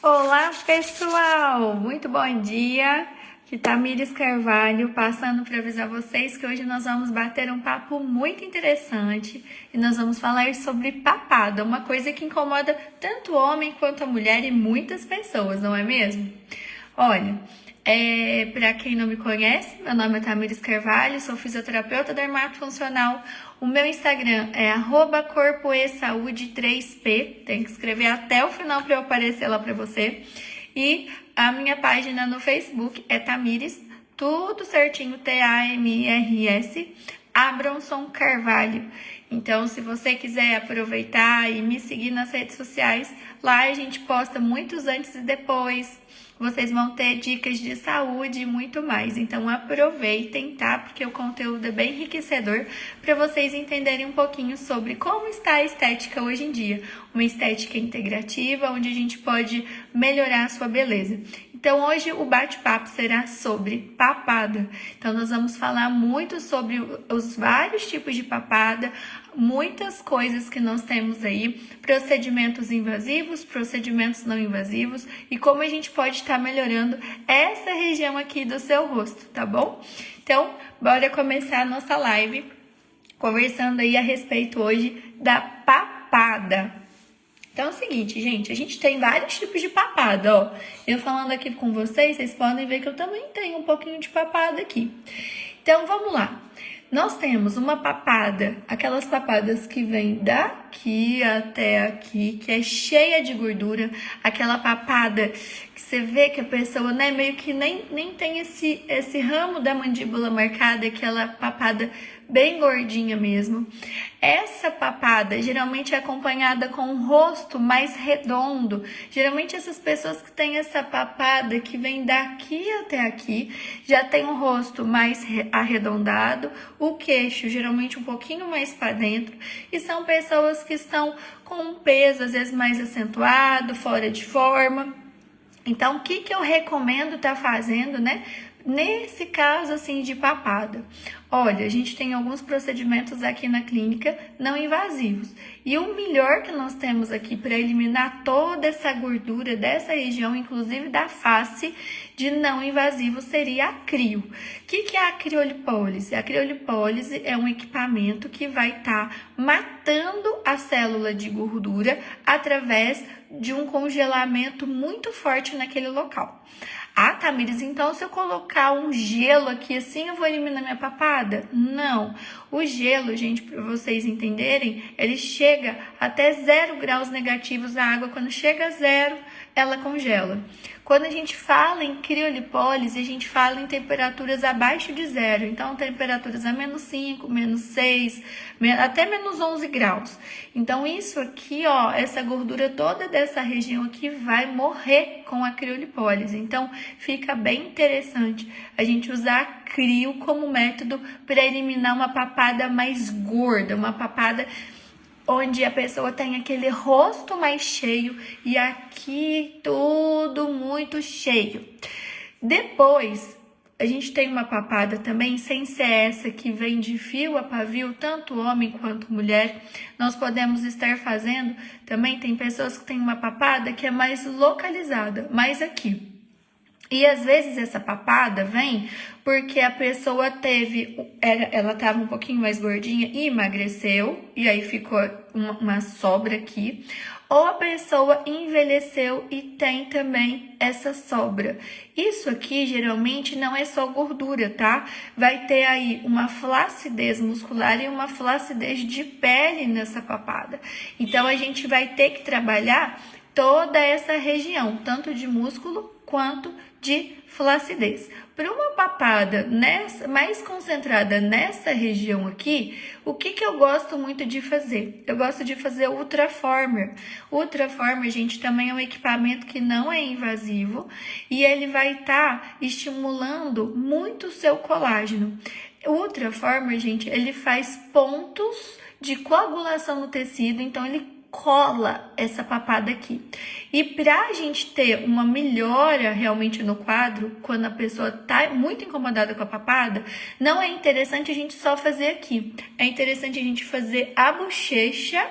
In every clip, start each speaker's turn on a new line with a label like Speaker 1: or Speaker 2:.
Speaker 1: Olá, pessoal! Muito bom dia! Aqui tá Tamires Carvalho passando para avisar vocês que hoje nós vamos bater um papo muito interessante e nós vamos falar sobre papada, uma coisa que incomoda tanto o homem quanto a mulher e muitas pessoas, não é mesmo? Olha, para quem não me conhece, meu nome é Tamires Carvalho, sou fisioterapeuta dermatofuncional. O meu Instagram é @corpoesaude3p, tem que escrever até o final para eu aparecer lá para você. E a minha página no Facebook é Tamires, tudo certinho, T-A-M-I-R-S, Abronson Carvalho. Então, se você quiser aproveitar e me seguir nas redes sociais, lá a gente posta muitos antes e depois. Vocês vão ter dicas de saúde e muito mais. Então, aproveitem, tá? Porque o conteúdo é bem enriquecedor para vocês entenderem um pouquinho sobre como está a estética hoje em dia. Uma estética integrativa, onde a gente pode melhorar a sua beleza. Então, hoje o bate-papo será sobre papada. Então, nós vamos falar muito sobre os vários tipos de papada, muitas coisas que nós temos aí, procedimentos invasivos, procedimentos não invasivos e como a gente pode estar melhorando essa região aqui do seu rosto, tá bom? Então, bora começar a nossa live conversando aí a respeito hoje da papada. Então é o seguinte, gente, a gente tem vários tipos de papada, ó. Eu falando aqui com vocês podem ver que eu também tenho um pouquinho de papada aqui. Então, vamos lá. Nós temos uma papada, aquelas papadas que vêm daqui até aqui, que é cheia de gordura, aquela papada que você vê que a pessoa, né, meio que nem tem esse ramo da mandíbula marcada, aquela papada bem gordinha mesmo. Essa papada geralmente é acompanhada com um rosto mais redondo. Geralmente essas pessoas que têm essa papada que vem daqui até aqui, já tem um rosto mais arredondado, o queixo geralmente um pouquinho mais para dentro, e são pessoas que estão com um peso às vezes mais acentuado, fora de forma. Então, o que eu recomendo estar fazendo, né? Nesse caso, assim, de papada. Olha, a gente tem alguns procedimentos aqui na clínica não invasivos. E o melhor que nós temos aqui para eliminar toda essa gordura dessa região, inclusive da face, de não invasivo, seria a crio. O que é a criolipólise? A criolipólise é um equipamento que vai estar matando a célula de gordura através de um congelamento muito forte naquele local. Ah, Tamires, então se eu colocar um gelo aqui assim, eu vou eliminar minha papada? Não. O gelo, gente, para vocês entenderem, ele chega até 0 graus negativos. A água, quando chega a 0, ela congela. Quando a gente fala em criolipólise, a gente fala em temperaturas abaixo de 0. Então, temperaturas a -5, -6, até -11 graus. Então, isso aqui, ó, essa gordura toda dessa região aqui vai morrer com a criolipólise. Então, fica bem interessante a gente usar a crio como método para eliminar uma papada mais gorda, uma papada onde a pessoa tem aquele rosto mais cheio e aqui tudo muito cheio. Depois, a gente tem uma papada também, sem ser essa que vem de fio a pavio, tanto homem quanto mulher. Nós podemos estar fazendo, também tem pessoas que têm uma papada que é mais localizada, mais aqui. E às vezes essa papada vem porque a pessoa ela estava um pouquinho mais gordinha e emagreceu, e aí ficou uma sobra aqui. Ou a pessoa envelheceu e tem também essa sobra. Isso aqui geralmente não é só gordura, tá? Vai ter aí uma flacidez muscular e uma flacidez de pele nessa papada. Então a gente vai ter que trabalhar toda essa região, tanto de músculo quanto de flacidez. Para uma papada mais concentrada nessa região aqui, o que eu gosto muito de fazer? Eu gosto de fazer o Ultraformer. O Ultraformer, gente, também é um equipamento que não é invasivo e ele vai estar estimulando muito o seu colágeno. O Ultraformer, gente, ele faz pontos de coagulação no tecido, então ele cola essa papada aqui. E para a gente ter uma melhora realmente no quadro, quando a pessoa tá muito incomodada com a papada, não é interessante a gente só fazer aqui. É interessante a gente fazer a bochecha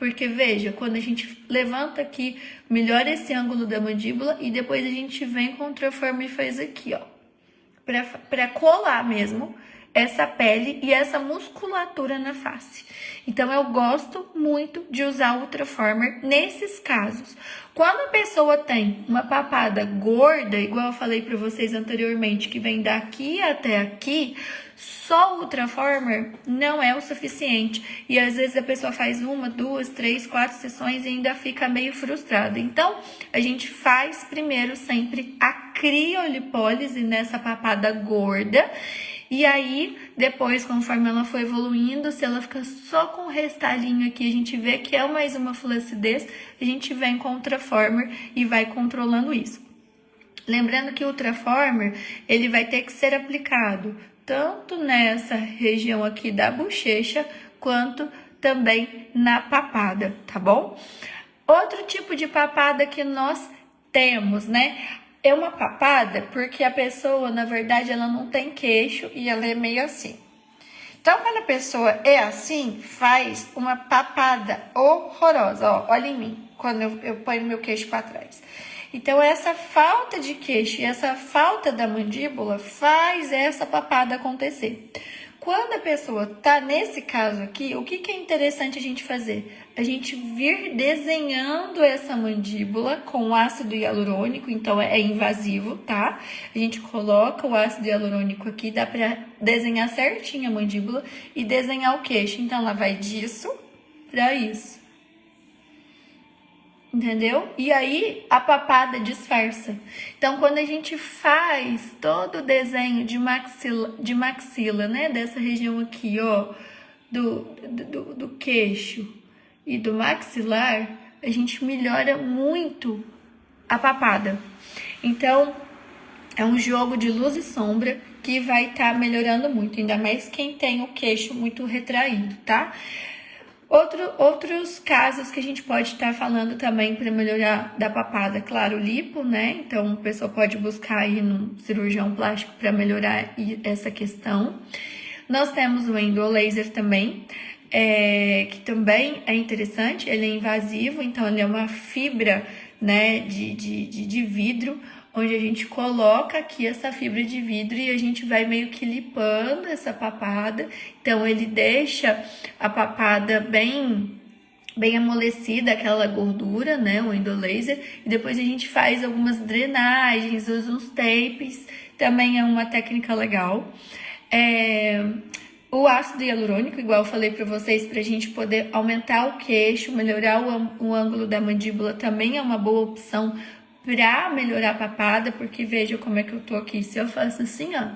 Speaker 1: Porque veja, quando a gente levanta aqui, melhora esse ângulo da mandíbula e depois a gente vem com o Ultraformer e faz aqui, ó. Pra colar mesmo essa pele e essa musculatura na face. Então, eu gosto muito de usar o Ultraformer nesses casos. Quando a pessoa tem uma papada gorda, igual eu falei para vocês anteriormente, que vem daqui até aqui, só o Ultraformer não é o suficiente. E às vezes a pessoa faz 1, 2, 3, 4 sessões e ainda fica meio frustrada. Então, a gente faz primeiro sempre a criolipólise nessa papada gorda. E aí, depois, conforme ela for evoluindo, se ela fica só com o restalhinho aqui, a gente vê que é mais uma flacidez, a gente vem com o Ultraformer e vai controlando isso. Lembrando que o Ultraformer, ele vai ter que ser aplicado tanto nessa região aqui da bochecha, quanto também na papada, tá bom? Outro tipo de papada que nós temos, né? É uma papada porque a pessoa, na verdade, ela não tem queixo e ela é meio assim. Então, quando a pessoa é assim, faz uma papada horrorosa. Ó, olha em mim, quando eu ponho meu queixo para trás. Então, essa falta de queixo e essa falta da mandíbula faz essa papada acontecer. Quando a pessoa tá nesse caso aqui, o que é interessante a gente fazer? A gente vir desenhando essa mandíbula com ácido hialurônico, então é invasivo, tá? A gente coloca o ácido hialurônico aqui, dá pra desenhar certinho a mandíbula e desenhar o queixo. Então, ela vai disso pra isso. Entendeu? E aí, a papada disfarça. Então, quando a gente faz todo o desenho de maxila, né? Dessa região aqui, ó, do queixo e do maxilar, a gente melhora muito a papada. Então, é um jogo de luz e sombra que vai estar melhorando muito. Ainda mais quem tem o queixo muito retraído, tá? Outros casos que a gente pode estar falando também para melhorar da papada, claro, lipo, né? Então, a pessoa pode buscar aí no cirurgião plástico para melhorar essa questão. Nós temos o endolaser também, que também é interessante, ele é invasivo, então ele é uma fibra, né, de vidro, onde a gente coloca aqui essa fibra de vidro e a gente vai meio que lipando essa papada. Então, ele deixa a papada bem amolecida, aquela gordura, né, o endolaser. E depois a gente faz algumas drenagens, usa uns tapes, também é uma técnica legal. O ácido hialurônico, igual eu falei para vocês, para a gente poder aumentar o queixo, melhorar o ângulo da mandíbula, também é uma boa opção para melhorar a papada, porque veja como é que eu tô aqui. Se eu faço assim, ó,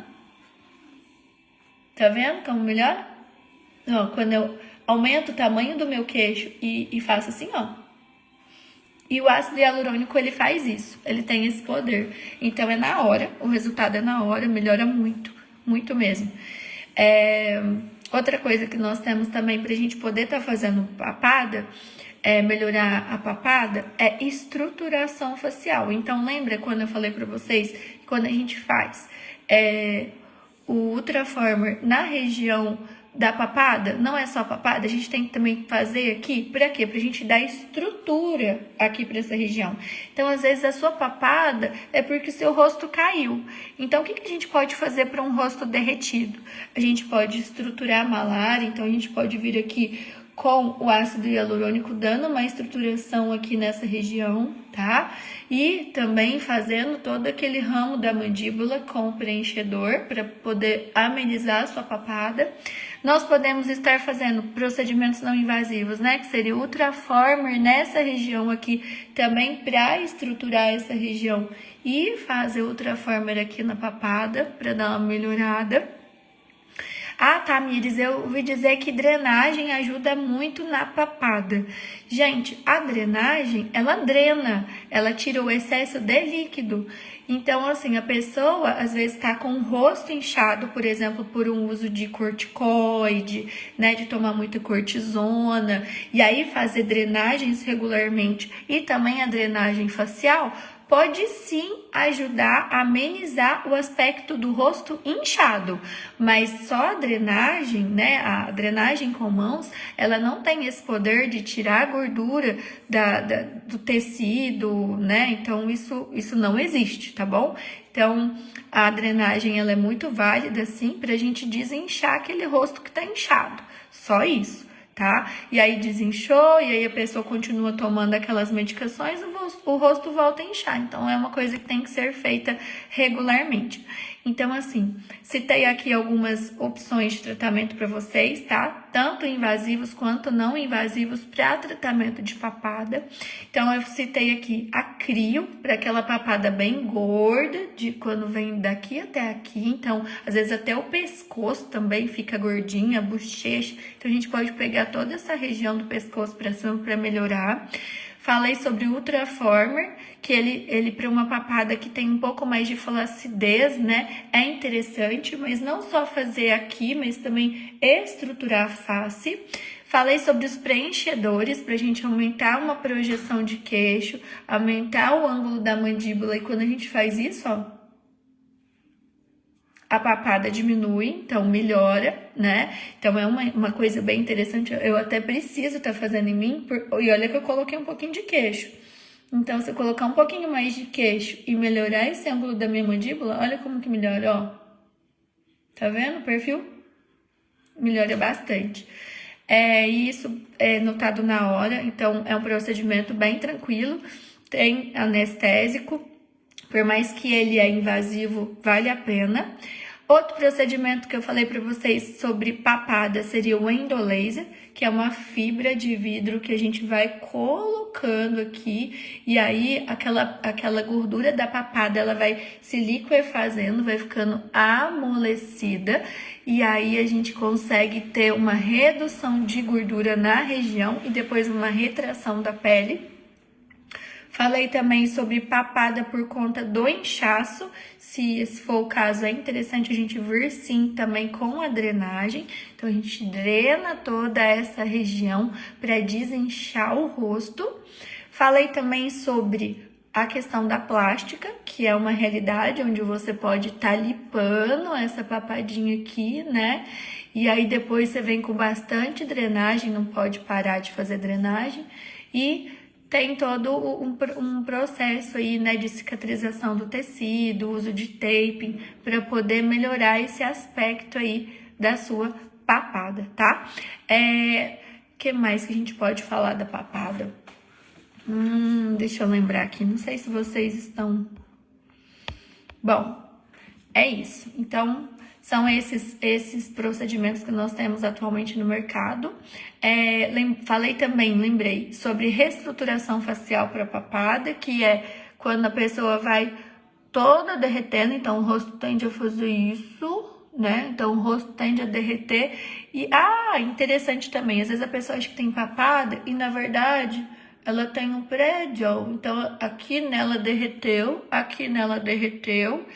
Speaker 1: tá vendo como melhora? Ó, quando eu aumento o tamanho do meu queixo e faço assim, ó. E o ácido hialurônico, ele faz isso, ele tem esse poder. Então, é na hora, o resultado é na hora, melhora muito, muito mesmo. Outra coisa que nós temos também pra gente poder estar fazendo papada, melhorar a papada, é estruturação facial. Então, lembra quando eu falei pra vocês que quando a gente faz o Ultraformer na região da papada, não é só a papada, a gente tem que também fazer aqui, pra quê? Pra gente dar estrutura aqui pra essa região. Então, às vezes, a sua papada é porque o seu rosto caiu. Então, o que a gente pode fazer para um rosto derretido? A gente pode estruturar a malária, então a gente pode vir aqui com o ácido hialurônico, dando uma estruturação aqui nessa região, tá? E também fazendo todo aquele ramo da mandíbula com o preenchedor para poder amenizar a sua papada. Nós podemos estar fazendo procedimentos não invasivos, né? Que seria o Ultraformer nessa região aqui, também para estruturar essa região e fazer o Ultraformer aqui na papada para dar uma melhorada. Ah, Tamires, eu ouvi dizer que drenagem ajuda muito na papada. Gente, a drenagem, ela drena, ela tira o excesso de líquido. Então, assim, a pessoa às vezes tá com o rosto inchado, por exemplo, por um uso de corticoide, né, de tomar muita cortisona, e aí fazer drenagens regularmente e também a drenagem facial pode sim ajudar a amenizar o aspecto do rosto inchado, mas só a drenagem, né, a drenagem com mãos, ela não tem esse poder de tirar a gordura do tecido, né, então isso não existe, tá bom? Então, a drenagem, ela é muito válida, sim, pra gente desinchar aquele rosto que tá inchado, só isso. Tá? E aí desinchou, e aí a pessoa continua tomando aquelas medicações, o rosto volta a inchar. Então, é uma coisa que tem que ser feita regularmente. Então, assim, citei aqui algumas opções de tratamento para vocês, tá? Tanto invasivos quanto não invasivos para tratamento de papada. Então, eu citei aqui a crio, para aquela papada bem gorda, de quando vem daqui até aqui. Então, às vezes até o pescoço também fica gordinho, a bochecha. Então, a gente pode pegar toda essa região do pescoço para cima para melhorar. Falei sobre o Ultraformer, que ele para uma papada que tem um pouco mais de flacidez, né, é interessante, mas não só fazer aqui, mas também estruturar a face. Falei sobre os preenchedores, para a gente aumentar uma projeção de queixo, aumentar o ângulo da mandíbula, e quando a gente faz isso, ó, a papada diminui, então melhora, né? Então é uma coisa bem interessante. Eu até preciso estar fazendo em mim, e olha que eu coloquei um pouquinho de queixo. Então, se eu colocar um pouquinho mais de queixo e melhorar esse ângulo da minha mandíbula, olha como que melhora, ó. Tá vendo o perfil? Melhora bastante. Isso é notado na hora, então é um procedimento bem tranquilo, tem anestésico, por mais que ele é invasivo, vale a pena. Outro procedimento que eu falei para vocês sobre papada seria o endolaser, que é uma fibra de vidro que a gente vai colocando aqui, e aí aquela gordura da papada, ela vai se liquefazendo, vai ficando amolecida, e aí a gente consegue ter uma redução de gordura na região e depois uma retração da pele. Falei também sobre papada por conta do inchaço, se esse for o caso, é interessante a gente vir sim também com a drenagem. Então, a gente drena toda essa região para desinchar o rosto. Falei também sobre a questão da plástica, que é uma realidade onde você pode estar lipando essa papadinha aqui, né? E aí depois você vem com bastante drenagem, não pode parar de fazer drenagem. E tem todo um processo aí, né, de cicatrização do tecido, uso de taping, para poder melhorar esse aspecto aí da sua papada, tá? Que mais que a gente pode falar da papada? Deixa eu lembrar aqui, não sei se vocês estão... Bom, é isso. Então, são esses procedimentos que nós temos atualmente no mercado. Falei também, lembrei, sobre reestruturação facial para papada, que é quando a pessoa vai toda derretendo, então o rosto tende a fazer isso, né? Então o rosto tende a derreter. E, interessante também, às vezes a pessoa acha que tem papada e, na verdade, ela tem um pré-gel. Então, aqui nela derreteu, aqui nela derreteu.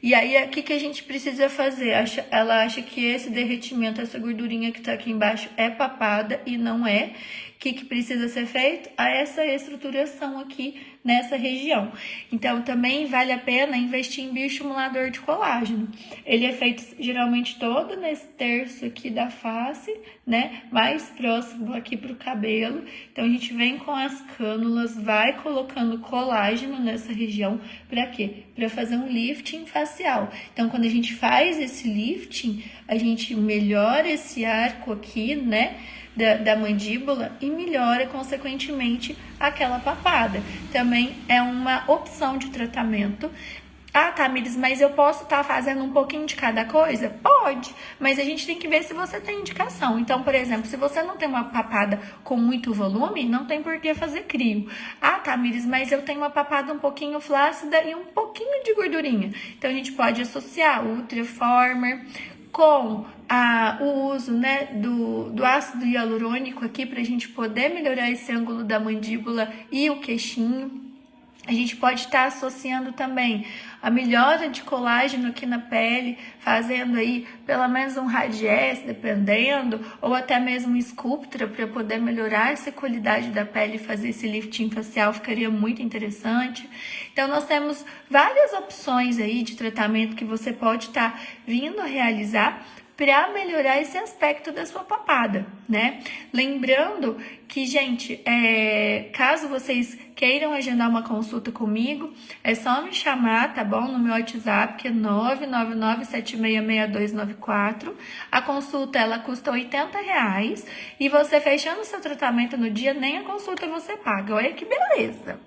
Speaker 1: E aí, o que a gente precisa fazer? Ela acha que esse derretimento, essa gordurinha que tá aqui embaixo é papada e não é. O que precisa ser feito? Essa estruturação aqui nessa região. Então, também vale a pena investir em bioestimulador de colágeno. Ele é feito geralmente todo nesse terço aqui da face, né? Mais próximo aqui pro cabelo. Então, a gente vem com as cânulas, vai colocando colágeno nessa região. Para quê? Para fazer um lifting facial. Então, quando a gente faz esse lifting, a gente melhora esse arco aqui, né? Da mandíbula e melhora, consequentemente, aquela papada. Também é uma opção de tratamento. Tamires, mas eu posso estar fazendo um pouquinho de cada coisa? Pode, mas a gente tem que ver se você tem indicação. Então, por exemplo, se você não tem uma papada com muito volume, não tem por que fazer crio. Tamires, mas eu tenho uma papada um pouquinho flácida e um pouquinho de gordurinha. Então, a gente pode associar o Ultraformer com o uso, né, do ácido hialurônico aqui para a gente poder melhorar esse ângulo da mandíbula e o queixinho. A gente pode estar associando também a melhora de colágeno aqui na pele, fazendo aí pelo menos um Radiesse, dependendo, ou até mesmo um Sculptra para poder melhorar essa qualidade da pele e fazer esse lifting facial, ficaria muito interessante. Então nós temos várias opções aí de tratamento que você pode estar vindo a realizar para melhorar esse aspecto da sua papada, né? Lembrando que, gente, caso vocês queiram agendar uma consulta comigo, é só me chamar, tá bom? No meu WhatsApp, que é 999766294. A consulta, ela custa R$80 e você fechando o seu tratamento no dia, nem a consulta você paga. Olha que beleza!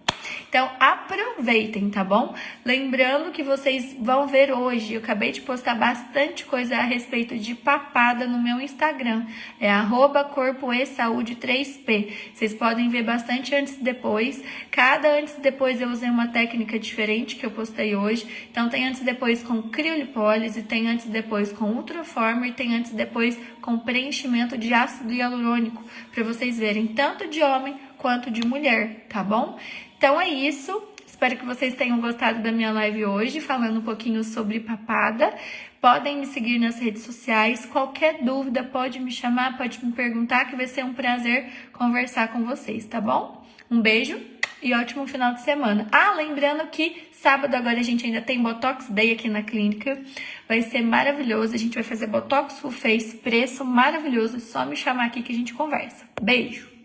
Speaker 1: Então, aproveitem, tá bom? Lembrando que vocês vão ver hoje, eu acabei de postar bastante coisa a respeito de papada no meu Instagram. É @corpoesaude3p. Vocês podem ver bastante antes e depois. Cada antes e depois eu usei uma técnica diferente que eu postei hoje. Então, tem antes e depois com criolipólise, tem antes e depois com ultraformer, tem antes e depois com preenchimento de ácido hialurônico, para vocês verem tanto de homem quanto de mulher, tá bom? Então é isso, espero que vocês tenham gostado da minha live hoje, falando um pouquinho sobre papada. Podem me seguir nas redes sociais, qualquer dúvida pode me chamar, pode me perguntar, que vai ser um prazer conversar com vocês, tá bom? Um beijo e ótimo final de semana. Lembrando que sábado agora a gente ainda tem Botox Day aqui na clínica, vai ser maravilhoso, a gente vai fazer Botox Full Face, preço maravilhoso, é só me chamar aqui que a gente conversa. Beijo!